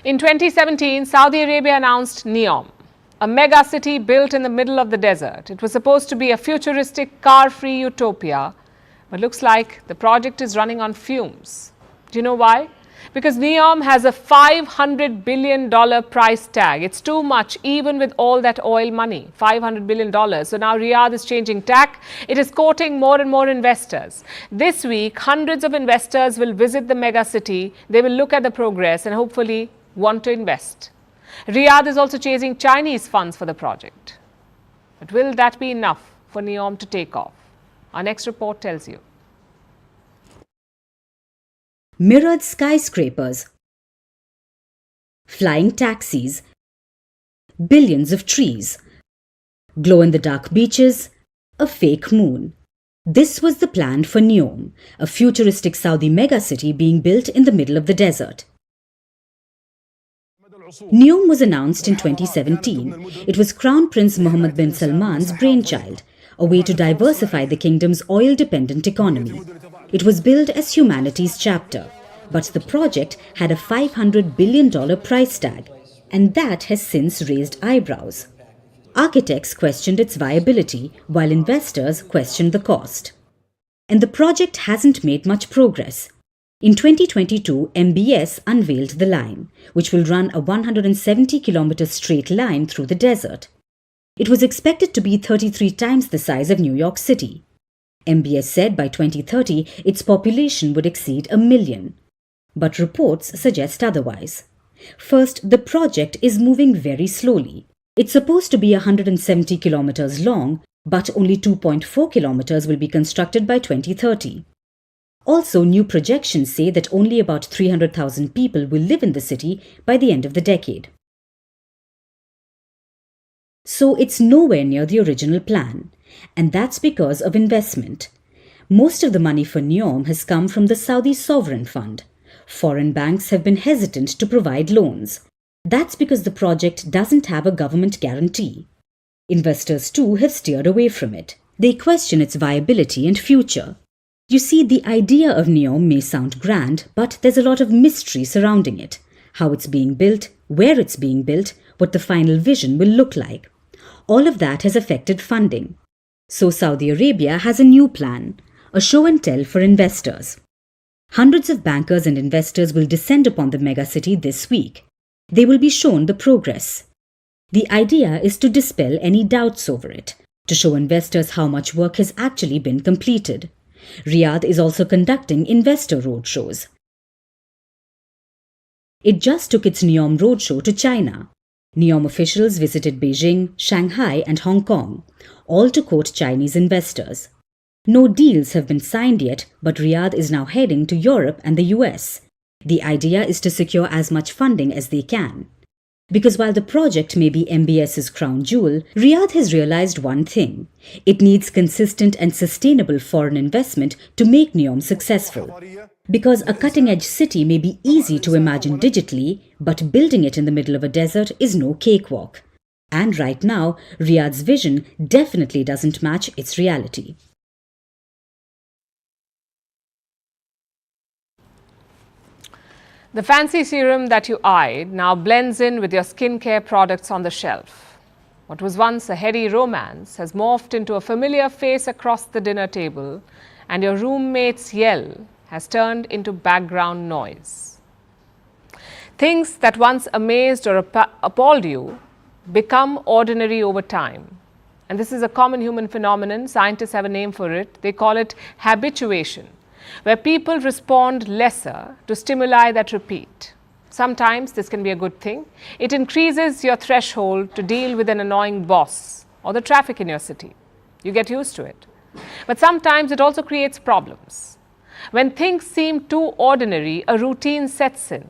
Speaker 1: In 2017, Saudi Arabia announced Neom, a mega city built in the middle of the desert. It was supposed to be a futuristic, car-free utopia, but looks like the project is running on fumes. Do you know why? Because Neom has a $500 billion price tag. It's too much, even with all that oil money, $500 billion. So now Riyadh is changing tack. It is courting more and more investors. This week, hundreds of investors will visit the mega city. They will look at the progress and hopefully want to invest. Riyadh is also chasing Chinese funds for the project. But will that be enough for Neom to take off? Our next report tells you.
Speaker 12: Mirrored skyscrapers, flying taxis, billions of trees, glow-in-the-dark beaches, a fake moon. This was the plan for Neom, a futuristic Saudi megacity being built in the middle of the desert. Neom was announced in 2017. It was Crown Prince Mohammed bin Salman's brainchild, a way to diversify the kingdom's oil-dependent economy. It was billed as humanity's chapter, but the project had a $500 billion price tag, and that has since raised eyebrows. Architects questioned its viability, while investors questioned the cost. And the project hasn't made much progress. In 2022, MBS unveiled the line, which will run a 170-kilometer straight line through the desert. It was expected to be 33 times the size of New York City. MBS said by 2030 its population would exceed 1 million. But reports suggest otherwise. First, the project is moving very slowly. It's supposed to be 170 kilometers long, but only 2.4 kilometers will be constructed by 2030. Also, new projections say that only about 300,000 people will live in the city by the end of the decade. So it's nowhere near the original plan, and that's because of investment. Most of the money for Neom has come from the Saudi Sovereign Fund. Foreign banks have been hesitant to provide loans. That's because the project doesn't have a government guarantee. Investors too have steered away from it. They question its viability and future. You see, the idea of Neom may sound grand, but there's a lot of mystery surrounding it. How it's being built, where it's being built, what the final vision will look like. All of that has affected funding. So Saudi Arabia has a new plan, a show and tell for investors. Hundreds of bankers and investors will descend upon the megacity this week. They will be shown the progress. The idea is to dispel any doubts over it, to show investors how much work has actually been completed. Riyadh is also conducting investor roadshows. It just took its Neom roadshow to China. Neom officials visited Beijing, Shanghai and Hong Kong, all to court Chinese investors. No deals have been signed yet, but Riyadh is now heading to Europe and the US. The idea is to secure as much funding as they can. Because while the project may be MBS's crown jewel, Riyadh has realized one thing. It needs consistent and sustainable foreign investment to make Neom successful. Because a cutting-edge city may be easy to imagine digitally, but building it in the middle of a desert is no cakewalk. And right now, Riyadh's vision definitely doesn't match its reality.
Speaker 1: The fancy serum that you eyed now blends in with your skincare products on the shelf. What was once a heady romance has morphed into a familiar face across the dinner table, and your roommate's yell has turned into background noise. Things that once amazed or appalled you become ordinary over time. And this is a common human phenomenon. Scientists have a name for it. They call it habituation, where people respond lesser to stimuli that repeat. Sometimes this can be a good thing. It increases your threshold to deal with an annoying boss or the traffic in your city. You get used to it. But sometimes it also creates problems. When things seem too ordinary, a routine sets in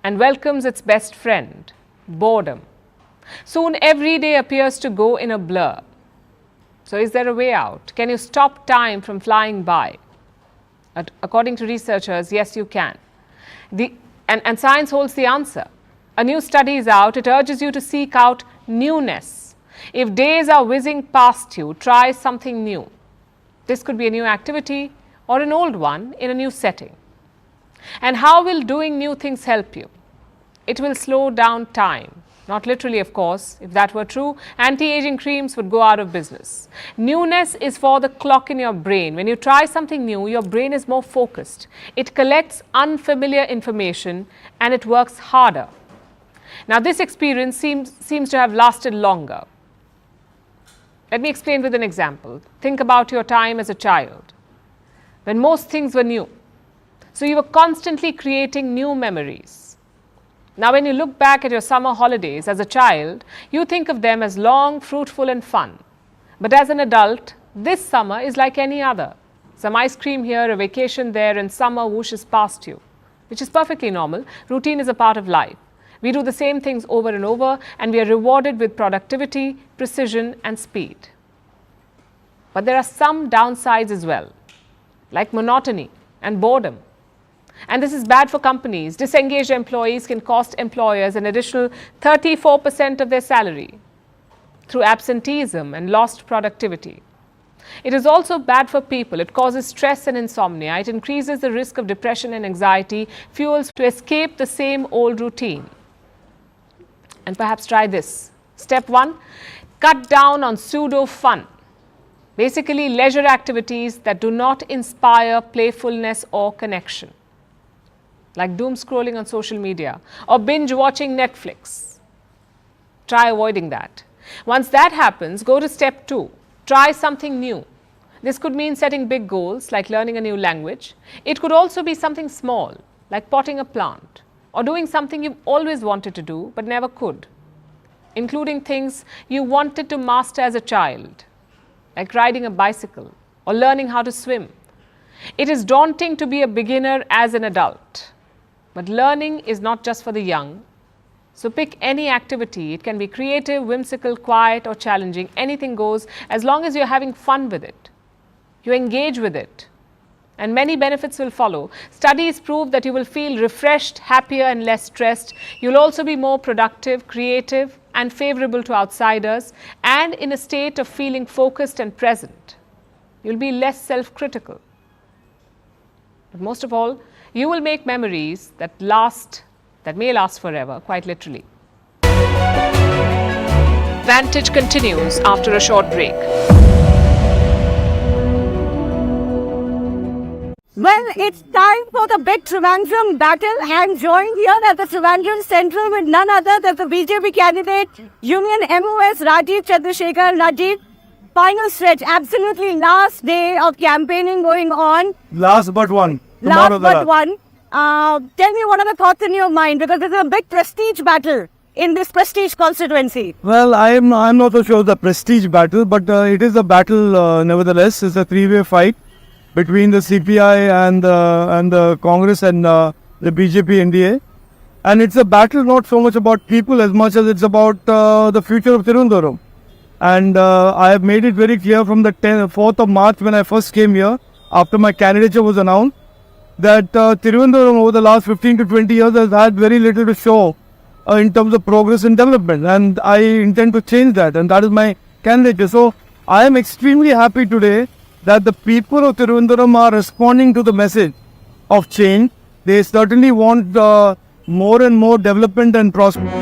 Speaker 1: and welcomes its best friend, boredom. Soon every day appears to go in a blur. So is there a way out? Can you stop time from flying by? According to researchers, yes, you can. And science holds the answer. A new study is out. It urges you to seek out newness. If days are whizzing past you, try something new. This could be a new activity or an old one in a new setting. And how will doing new things help you? It will slow down time. Not literally, of course. If that were true, anti-aging creams would go out of business. Newness is for the clock in your brain. When you try something new, your brain is more focused. It collects unfamiliar information and it works harder. Now, this experience seems to have lasted longer. Let me explain with an example. Think about your time as a child, when most things were new. So you were constantly creating new memories. Now, when you look back at your summer holidays as a child, you think of them as long, fruitful and fun. But as an adult, this summer is like any other. Some ice cream here, a vacation there, and summer whooshes past you, which is perfectly normal. Routine is a part of life. We do the same things over and over, and we are rewarded with productivity, precision and speed. But there are some downsides as well, like monotony and boredom. And this is bad for companies. Disengaged employees can cost employers an additional 34% of their salary through absenteeism and lost productivity. It is also bad for people. It causes stress and insomnia. It increases the risk of depression and anxiety, fuels to escape the same old routine. And perhaps try this. Step 1, cut down on pseudo fun. Basically, leisure activities that do not inspire playfulness or connection, like doom scrolling on social media or binge watching Netflix. Try avoiding that. Once that happens, go to step 2. Try something new. This could mean setting big goals like learning a new language. It could also be something small like potting a plant or doing something you've always wanted to do but never could, including things you wanted to master as a child, like riding a bicycle or learning how to swim. It is daunting to be a beginner as an adult. But learning is not just for the young. So pick any activity. It can be creative, whimsical, quiet or challenging. Anything goes as long as you're having fun with it. You engage with it. And many benefits will follow. Studies prove that you will feel refreshed, happier and less stressed. You'll also be more productive, creative and favorable to outsiders and in a state of feeling focused and present. You'll be less self-critical. But most of all, you will make memories that may last forever, quite literally. Vantage continues after a short break.
Speaker 6: Well, it's time for the big Trivandrum battle. I'm joined here at the Trivandrum Central with none other than the BJP candidate, Union MOS Rajiv Chandrasekhar. Rajiv, final stretch, absolutely last day of campaigning going on.
Speaker 7: Last but one.
Speaker 6: Tell me, what are the thoughts in your mind? Because there's a big prestige battle in this prestige constituency.
Speaker 7: Well, I'm not so sure the prestige battle, but it is a battle nevertheless. It's a three-way fight between the CPI and the Congress and the BJP NDA. And it's a battle not so much about people as much as it's about the future of Thiruvananthapuram. And I have made it very clear from the 4th of March when I first came here, after my candidature was announced, that Trivandrum over the last 15 to 20 years has had very little to show in terms of progress and development, and I intend to change that, and that is my candidature. So I am extremely happy today that the people of Trivandrum are responding to the message of change. They certainly want more and more development and prosperity.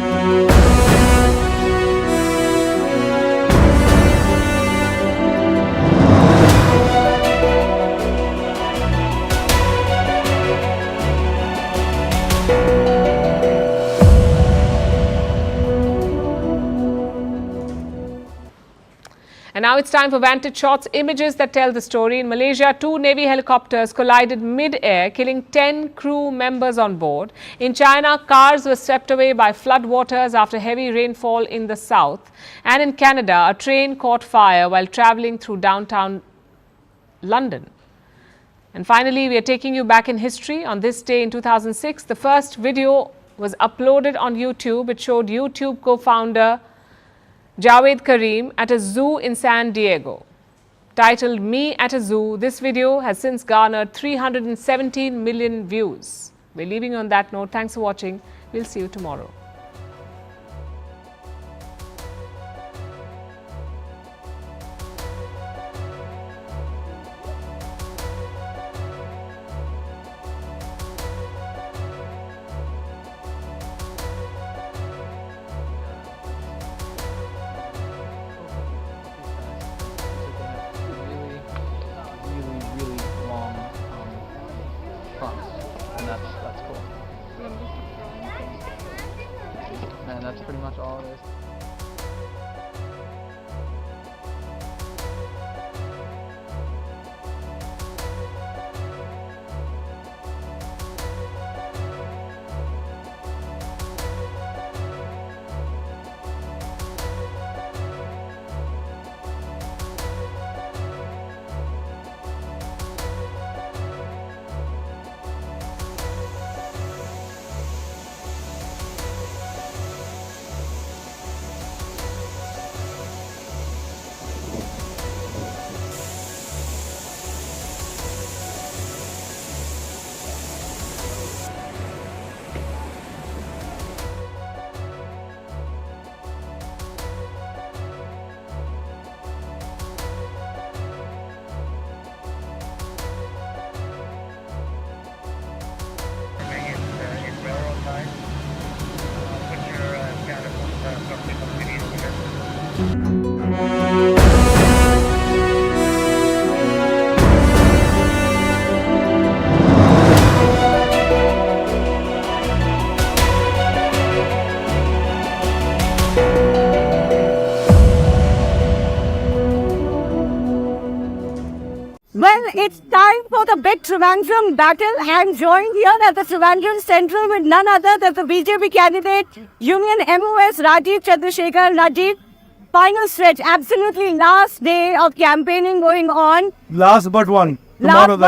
Speaker 1: now it's time for Vantage Shots, images that tell the story. In Malaysia, 2 Navy helicopters collided mid-air, killing 10 crew members on board. In China, cars were swept away by floodwaters after heavy rainfall in the south. And in Canada, a train caught fire while travelling through downtown London. And finally, we are taking you back in history. On this day in 2006, the first video was uploaded on YouTube. It showed YouTube co-founder Javed Karim at a zoo in San Diego. Titled Me at a Zoo, this video has since garnered 317 million views. We're leaving you on that note. Thanks for watching. We'll see you tomorrow.
Speaker 18: And that's pretty much all it is.
Speaker 6: Well, it's time for the big Trivandrum battle. I'm joined here at the Trivandrum Central with none other than the BJP candidate, Union MOS Rajiv Chandrasekhar. Rajiv, final stretch, absolutely last day of campaigning going on.
Speaker 7: Last but one.
Speaker 6: Last
Speaker 7: Tomorrow